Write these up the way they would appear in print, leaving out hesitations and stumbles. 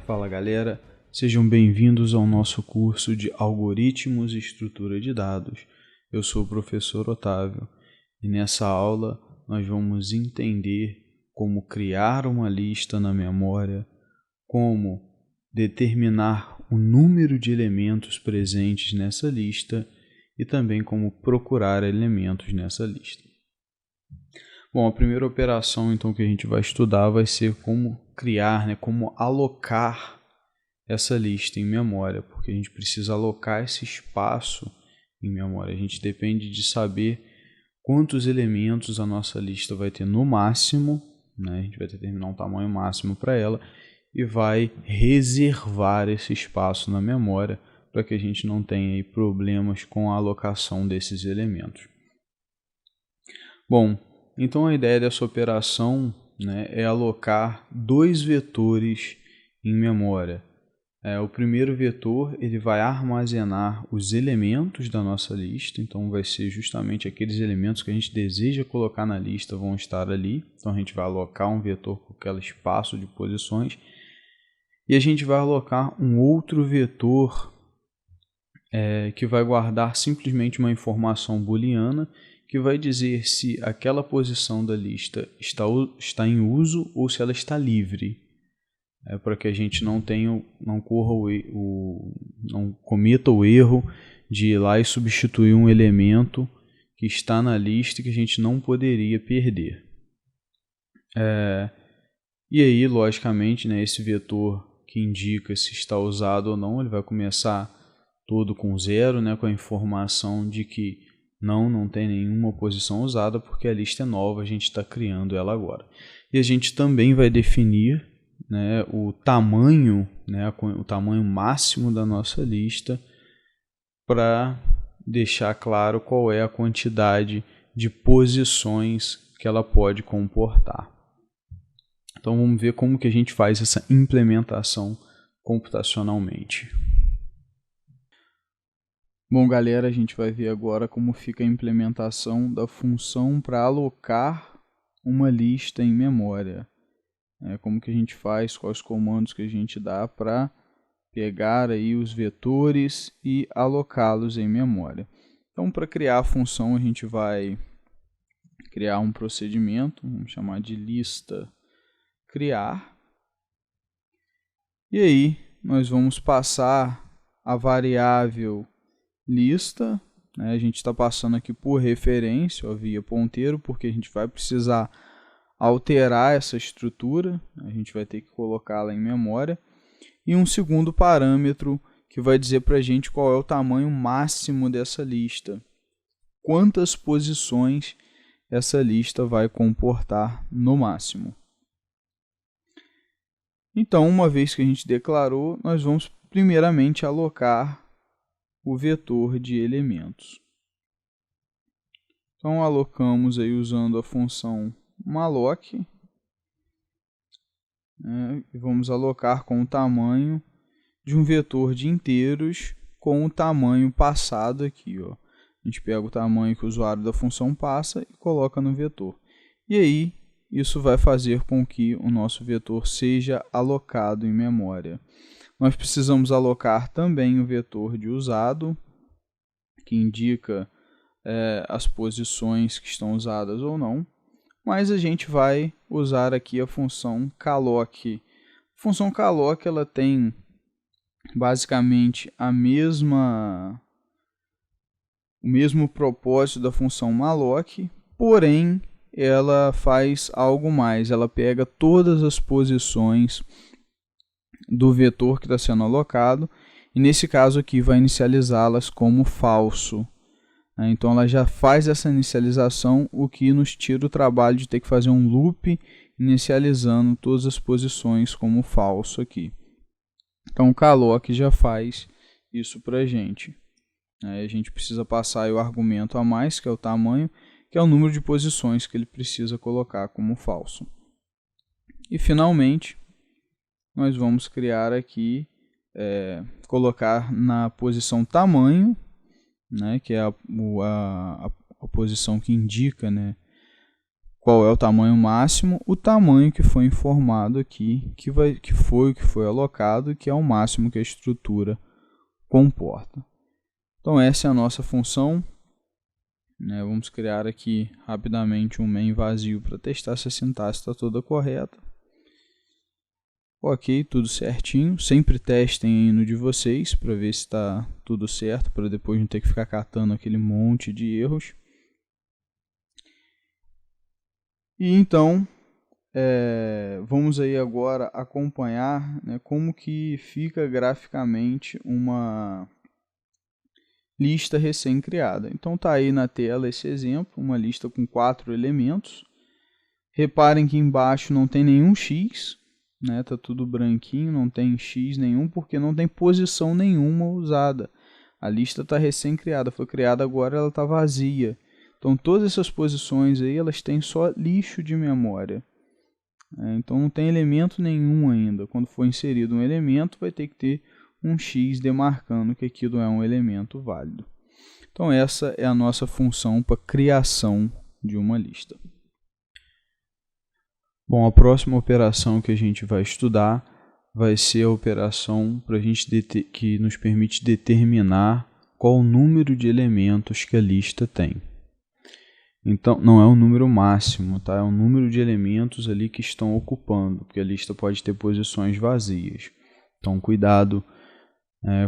Fala galera, sejam bem-vindos ao nosso curso de Algoritmos e Estrutura de Dados. Eu sou o professor Otávio e nessa aula nós vamos entender como criar uma lista na memória, como determinar o número de elementos presentes nessa lista e também como procurar elementos nessa lista. Bom, a primeira operação então que a gente vai estudar vai ser como criar, como alocar essa lista em memória, porque a gente precisa alocar esse espaço em memória. A gente depende de saber quantos elementos a nossa lista vai ter no máximo, a gente vai determinar um tamanho máximo para ela e vai reservar esse espaço na memória para que a gente não tenha aí problemas com a alocação desses elementos. Bom, então a ideia dessa operação é alocar dois vetores em memória. O primeiro vetor ele vai armazenar os elementos da nossa lista, então vai ser justamente aqueles elementos que a gente deseja colocar na lista vão estar ali. Então a gente vai alocar um vetor com aquele espaço de posições e a gente vai alocar um outro vetor que vai guardar simplesmente uma informação booleana que vai dizer se aquela posição da lista está em uso ou se ela está livre, para que a gente não cometa o erro de ir lá e substituir um elemento que está na lista e que a gente não poderia perder. E aí, logicamente, esse vetor que indica se está usado ou não, ele vai começar todo com zero, com a informação de que não tem nenhuma posição usada porque a lista é nova, a gente está criando ela agora. E a gente também vai definir o tamanho, o tamanho máximo da nossa lista para deixar claro qual é a quantidade de posições que ela pode comportar. Então vamos ver como que a gente faz essa implementação computacionalmente. Bom, galera, a gente vai ver agora como fica a implementação da função para alocar uma lista em memória. Como que a gente faz, quais comandos que a gente dá para pegar aí os vetores e alocá-los em memória. Então, para criar a função, a gente vai criar um procedimento, vamos chamar de lista criar. E aí, nós vamos passar a variável lista, a gente está passando aqui por referência, via ponteiro, porque a gente vai precisar alterar essa estrutura, a gente vai ter que colocá-la em memória, e um segundo parâmetro que vai dizer para a gente qual é o tamanho máximo dessa lista, quantas posições essa lista vai comportar no máximo. Então, uma vez que a gente declarou, nós vamos primeiramente alocar o vetor de elementos. Então, alocamos aí usando a função malloc, e vamos alocar com o tamanho de um vetor de inteiros com o tamanho passado aqui. A gente pega o tamanho que o usuário da função passa e coloca no vetor. E aí, isso vai fazer com que o nosso vetor seja alocado em memória. Nós precisamos alocar também o vetor de usado, que indica as posições que estão usadas ou não, mas a gente vai usar aqui a função calloc. A função calloc ela tem basicamente o mesmo propósito da função malloc, porém ela faz algo mais, ela pega todas as posições do vetor que está sendo alocado e nesse caso aqui vai inicializá-las como falso. Então ela já faz essa inicialização, o que nos tira o trabalho de ter que fazer um loop inicializando todas as posições como falso aqui. Então o calloc já faz isso para a gente. A gente precisa passar o argumento a mais, que é o tamanho, que é o número de posições que ele precisa colocar como falso. E finalmente, nós vamos criar aqui, colocar na posição tamanho né, que é a posição que indica, né, qual é o tamanho máximo, o tamanho que foi informado aqui, que foi o que foi alocado, que é o máximo que a estrutura comporta. Então essa é a nossa função. Vamos criar aqui rapidamente um main vazio para testar se a sintaxe está toda correta. Ok, tudo certinho. Sempre testem aí no de vocês para ver se está tudo certo, para depois não ter que ficar catando aquele monte de erros. E então, vamos aí agora acompanhar, né, como que fica graficamente uma lista recém-criada. Então está aí na tela esse exemplo, uma lista com 4 elementos. Reparem que embaixo não tem nenhum X, né? Tá tudo branquinho, não tem X nenhum, porque não tem posição nenhuma usada. A lista está recém-criada, foi criada agora, ela está vazia. Então todas essas posições aí, elas têm só lixo de memória. Então não tem elemento nenhum ainda. Quando for inserido um elemento, vai ter que ter um X demarcando que aquilo é um elemento válido. Então essa é a nossa função para criação de uma lista. Bom, a próxima operação que a gente vai estudar vai ser a operação que nos permite determinar qual o número de elementos que a lista tem. Então, não é um número máximo, tá? É um número de elementos ali que estão ocupando, porque a lista pode ter posições vazias. Então, cuidado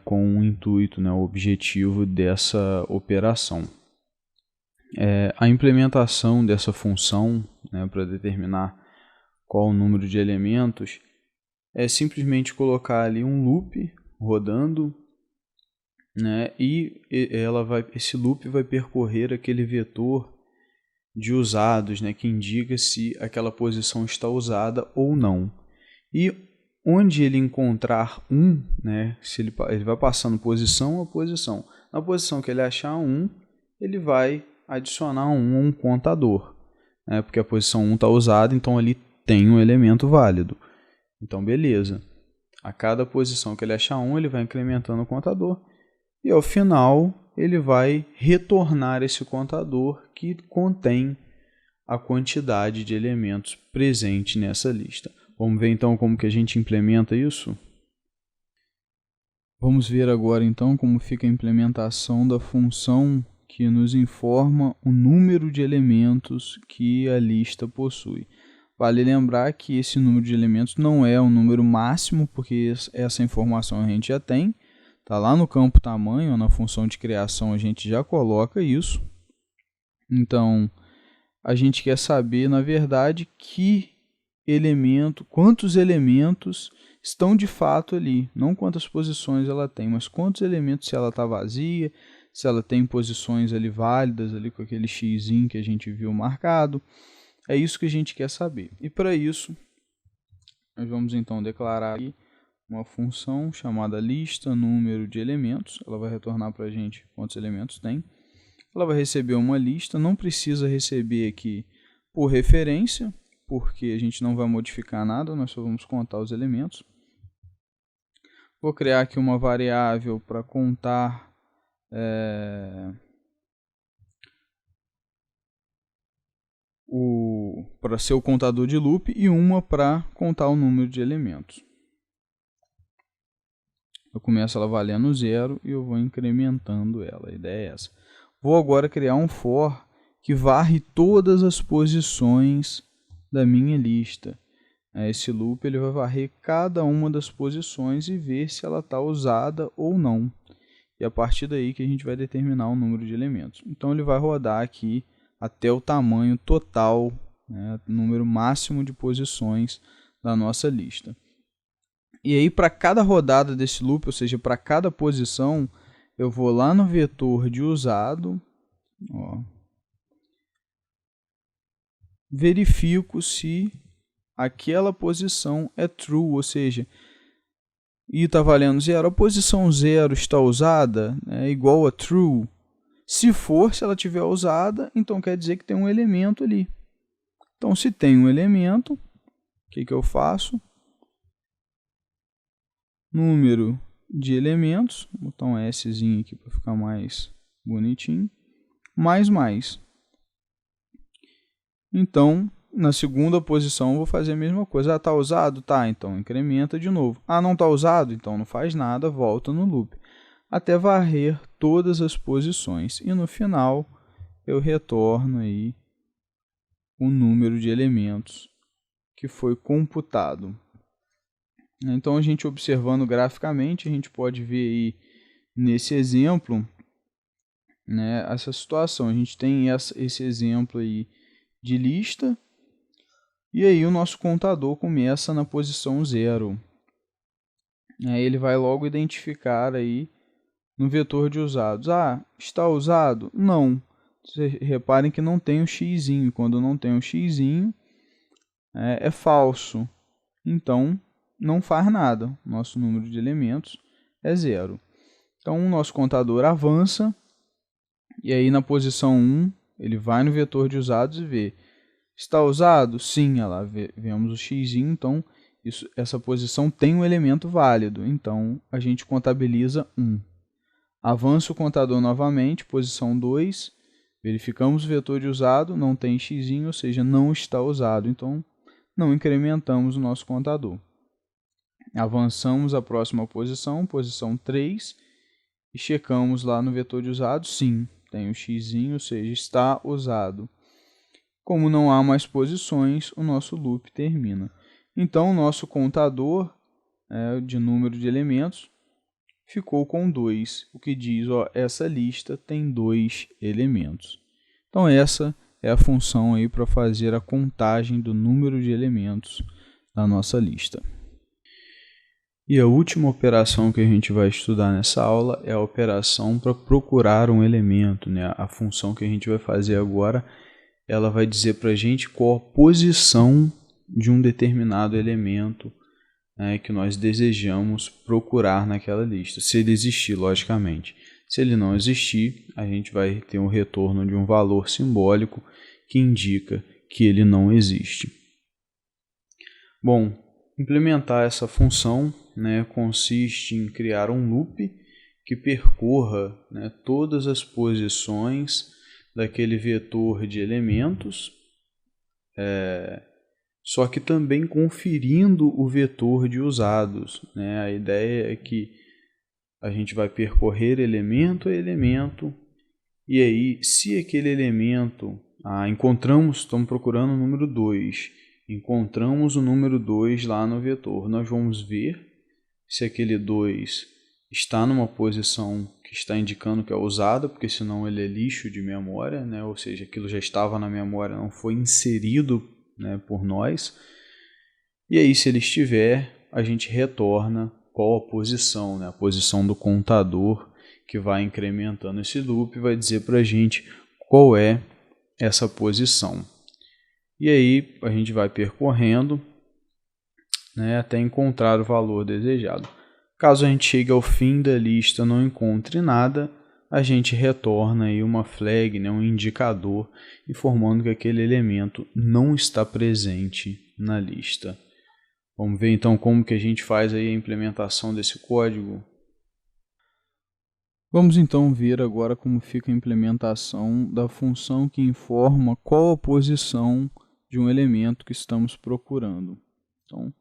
com o intuito, né, o objetivo dessa operação. A implementação dessa função, né, para determinar qual o número de elementos, é simplesmente colocar ali um loop rodando, né, e esse loop vai percorrer aquele vetor de usados, né, que indica se aquela posição está usada ou não. E onde ele encontrar 1, né, se ele vai passando posição a posição. Na posição que ele achar 1, ele vai adicionar 1 a um contador, né, porque a posição 1 está usada, então ali tem um elemento válido. Então, beleza. A cada posição que ele achar 1, ele vai incrementando o contador. E ao final, ele vai retornar esse contador que contém a quantidade de elementos presente nessa lista. Vamos ver então como que a gente implementa isso? Vamos ver agora então como fica a implementação da função que nos informa o número de elementos que a lista possui. Vale lembrar que esse número de elementos não é um número máximo, porque essa informação a gente já tem. Está lá no campo tamanho, na função de criação a gente já coloca isso. Então, a gente quer saber, na verdade, quantos elementos estão de fato ali. Não quantas posições ela tem, mas quantos elementos, se ela está vazia, se ela tem posições ali válidas, ali com aquele x que a gente viu marcado. É isso que a gente quer saber. E para isso, nós vamos então declarar aqui uma função chamada lista número de elementos. Ela vai retornar para a gente quantos elementos tem. Ela vai receber uma lista, não precisa receber aqui por referência, porque a gente não vai modificar nada, nós só vamos contar os elementos. Vou criar aqui uma variável para contar para ser o contador de loop e uma para contar o número de elementos. Eu começo ela valendo 0 e eu vou incrementando ela, a ideia é essa. Vou agora criar um for que varre todas as posições da minha lista. Esse loop ele vai varrer cada uma das posições e ver se ela está usada ou não. E a partir daí que a gente vai determinar o número de elementos. Então ele vai rodar aqui até o tamanho total, né, número máximo de posições da nossa lista. E aí para cada rodada desse loop, ou seja, para cada posição, eu vou lá no vetor de usado, verifico se aquela posição é true, ou seja, e está valendo 0, a posição 0 está usada, é igual a true. Se ela estiver usada, então quer dizer que tem um elemento ali. Então, se tem um elemento, o que eu faço? Número de elementos, vou botar um S aqui para ficar mais bonitinho, mais. Então, na segunda posição eu vou fazer a mesma coisa. Está usado? Tá, então incrementa de novo. Não está usado? Então não faz nada, volta no loop, até varrer todas as posições. E no final eu retorno aí o número de elementos que foi computado. Então, a gente observando graficamente, a gente pode ver aí nesse exemplo, né, essa situação. A gente tem esse exemplo aí de lista, e aí o nosso contador começa na posição 0. Ele vai logo identificar aí no vetor de usados. Está usado? Não. Vocês reparem que não tem o xizinho. Quando não tem o xizinho, é falso. Então, não faz nada. Nosso número de elementos é 0. Então, o nosso contador avança, e aí na posição 1, ele vai no vetor de usados e vê. Está usado? Sim, olha lá, vemos o xizinho, então essa posição tem um elemento válido. Então, a gente contabiliza 1. Avança o contador novamente, posição 2, verificamos o vetor de usado, não tem xizinho, ou seja, não está usado. Então, não incrementamos o nosso contador. Avançamos a próxima posição, posição 3, e checamos lá no vetor de usado, sim, tem o xizinho, ou seja, está usado. Como não há mais posições, o nosso loop termina. Então, o nosso contador de número de elementos ficou com 2, o que diz, essa lista tem 2 elementos. Então, essa é a função aí para fazer a contagem do número de elementos da nossa lista. E a última operação que a gente vai estudar nessa aula é a operação para procurar um elemento, né? A função que a gente vai fazer agora, ela vai dizer para a gente qual a posição de um determinado elemento, né, que nós desejamos procurar naquela lista, se ele existir, logicamente. Se ele não existir, a gente vai ter um retorno de um valor simbólico que indica que ele não existe. Bom, implementar essa função, né, consiste em criar um loop que percorra, né, todas as posições daquele vetor de elementos, só que também conferindo o vetor de usados, né? A ideia é que a gente vai percorrer elemento a elemento, e aí, se aquele elemento, estamos procurando o número 2, encontramos o número 2 lá no vetor, nós vamos ver se aquele 2 está numa posição que está indicando que é usada, porque senão ele é lixo de memória, né? Ou seja, aquilo já estava na memória, não foi inserido, né, por nós. E aí, se ele estiver, a gente retorna qual a posição, né? A posição do contador que vai incrementando esse loop vai dizer para a gente qual é essa posição. E aí a gente vai percorrendo, né, até encontrar o valor desejado. Caso a gente chegue ao fim da lista e não encontre nada, a gente retorna aí uma flag, né, um indicador, informando que aquele elemento não está presente na lista. Vamos ver então como que a gente faz aí a implementação desse código. Vamos então ver agora como fica a implementação da função que informa qual a posição de um elemento que estamos procurando. Então,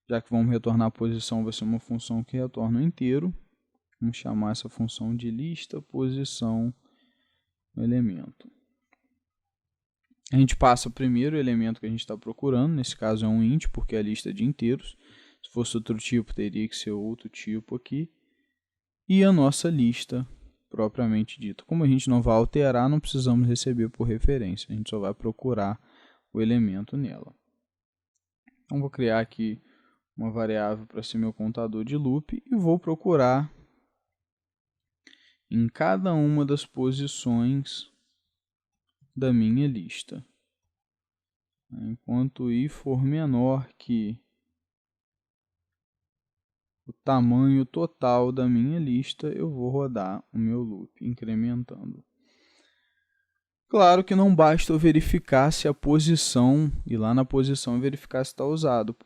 já que vamos retornar a posição, vai ser uma função que retorna o inteiro. Vamos chamar essa função de lista posição elemento. A gente passa primeiro o elemento que a gente está procurando, nesse caso é um int, porque é a lista de inteiros. Se fosse outro tipo, teria que ser outro tipo aqui. E a nossa lista propriamente dita. Como a gente não vai alterar, não precisamos receber por referência, a gente só vai procurar o elemento nela. Então, vou criar aqui uma variável para ser meu contador de loop e vou procurar em cada uma das posições da minha lista. Enquanto i for menor que o tamanho total da minha lista, eu vou rodar o meu loop, incrementando. Claro que não basta eu verificar se a posição, ir lá na posição e verificar se está usado,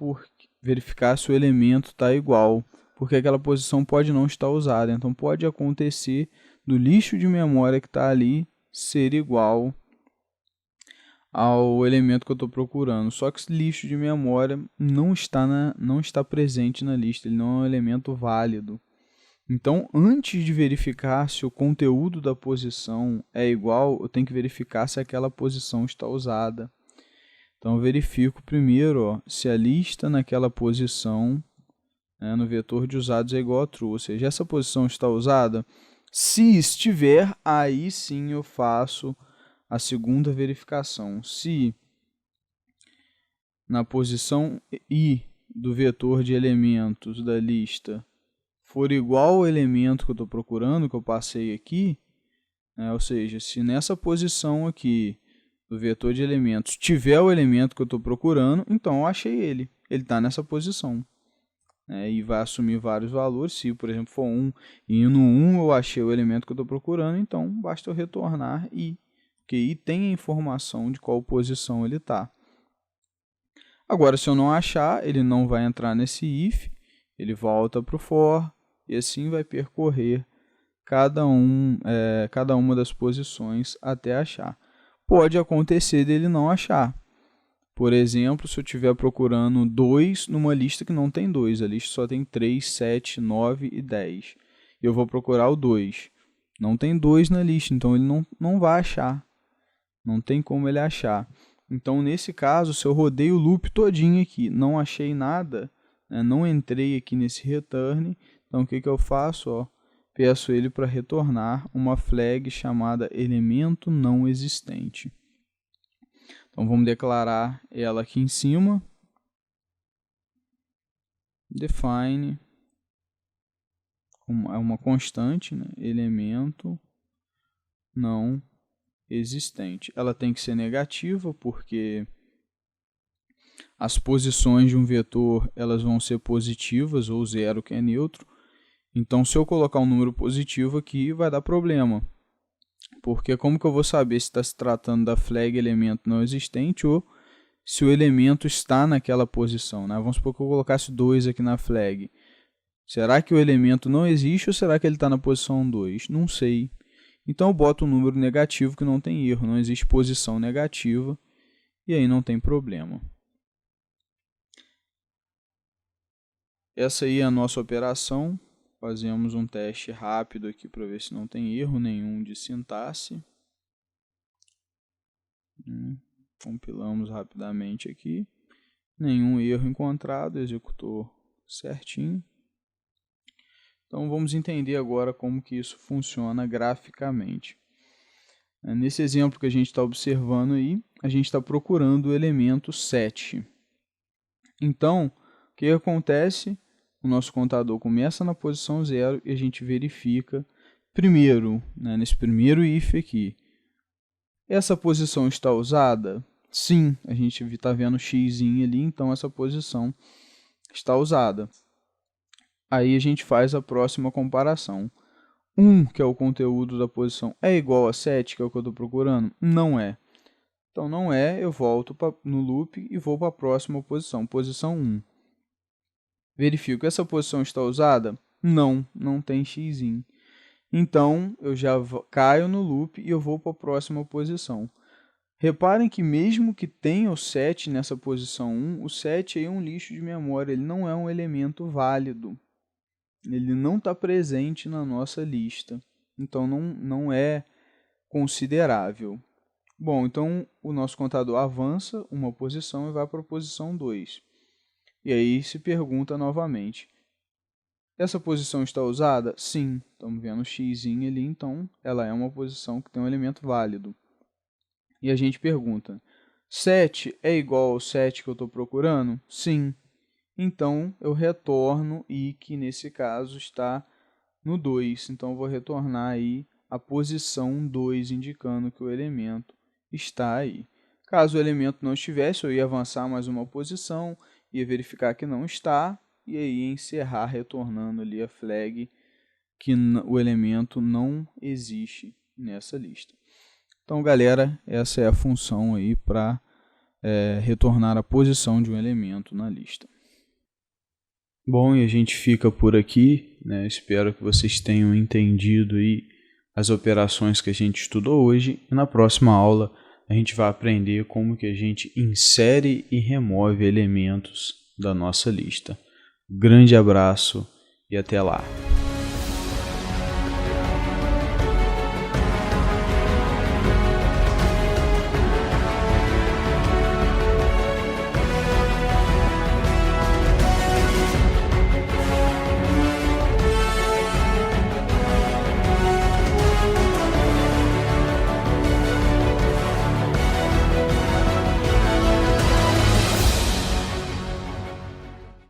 verificar se o elemento está igual, porque aquela posição pode não estar usada. Então, pode acontecer do lixo de memória que está ali ser igual ao elemento que eu estou procurando. Só que esse lixo de memória não está presente na lista, ele não é um elemento válido. Então, antes de verificar se o conteúdo da posição é igual, eu tenho que verificar se aquela posição está usada. Então, eu verifico primeiro se a lista naquela posição, no vetor de usados, é igual a true. Ou seja, essa posição está usada? Se estiver, aí sim eu faço a segunda verificação. Se na posição i do vetor de elementos da lista for igual ao elemento que eu estou procurando, que eu passei aqui, ou seja, se nessa posição aqui do vetor de elementos tiver o elemento que eu estou procurando, então eu achei ele está nessa posição. E vai assumir vários valores. Se, por exemplo, for 1 e no 1 eu achei o elemento que eu estou procurando, então basta eu retornar i, porque i tem a informação de qual posição ele está. Agora, se eu não achar, ele não vai entrar nesse if, ele volta para o for, e assim vai percorrer cada uma das posições até achar. Pode acontecer dele não achar. Por exemplo, se eu estiver procurando 2 numa lista que não tem 2, a lista só tem 3, 7, 9 e 10. Eu vou procurar o 2. Não tem 2 na lista, então ele não vai achar. Não tem como ele achar. Então, nesse caso, se eu rodei o loop todinho aqui, não achei nada, não entrei aqui nesse return, então o que eu faço? Peço ele para retornar uma flag chamada elemento não existente. Então, vamos declarar ela aqui em cima. Define, é uma constante, elemento não existente. Ela tem que ser negativa, porque as posições de um vetor elas vão ser positivas, ou 0, que é neutro. Então, se eu colocar um número positivo aqui, vai dar problema. Porque como que eu vou saber se está se tratando da flag elemento não existente ou se o elemento está naquela posição? Vamos supor que eu colocasse 2 aqui na flag. Será que o elemento não existe ou será que ele está na posição 2? Não sei. Então, eu boto um número negativo que não tem erro, não existe posição negativa e aí não tem problema. Essa aí é a nossa operação. Fazemos um teste rápido aqui para ver se não tem erro nenhum de sintaxe. Compilamos rapidamente aqui. Nenhum erro encontrado, executou certinho. Então, vamos entender agora como que isso funciona graficamente. Nesse exemplo que a gente está observando aí, a gente está procurando o elemento 7. Então, o que acontece? O nosso contador começa na posição 0 e a gente verifica primeiro, nesse primeiro if aqui. Essa posição está usada? Sim, a gente está vendo x ali, então essa posição está usada. Aí a gente faz a próxima comparação. 1, que é o conteúdo da posição, é igual a 7, que é o que eu estou procurando? Não é. Então, não é, eu volto no loop e vou para a próxima posição, posição 1. Verifico, essa posição está usada? Não tem x. Então, eu já caio no loop e eu vou para a próxima posição. Reparem que mesmo que tenha o 7 nessa posição 1, o 7 aí é um lixo de memória, ele não é um elemento válido. Ele não está presente na nossa lista, então não é considerável. Bom, então o nosso contador avança uma posição e vai para a posição 2. E aí se pergunta novamente, essa posição está usada? Sim, estamos vendo o x ali, então ela é uma posição que tem um elemento válido. E a gente pergunta, 7 é igual ao 7 que eu estou procurando? Sim. Então, eu retorno i, que nesse caso está no 2. Então, eu vou retornar aí a posição 2, indicando que o elemento está aí. Caso o elemento não estivesse, eu ia avançar mais uma posição, ia verificar que não está, e aí encerrar retornando ali a flag que o elemento não existe nessa lista. Então, galera, essa é a função aí para retornar a posição de um elemento na lista. Bom, e a gente fica por aqui, Espero que vocês tenham entendido aí as operações que a gente estudou hoje e na próxima aula a gente vai aprender como que a gente insere e remove elementos da nossa lista. Grande abraço e até lá!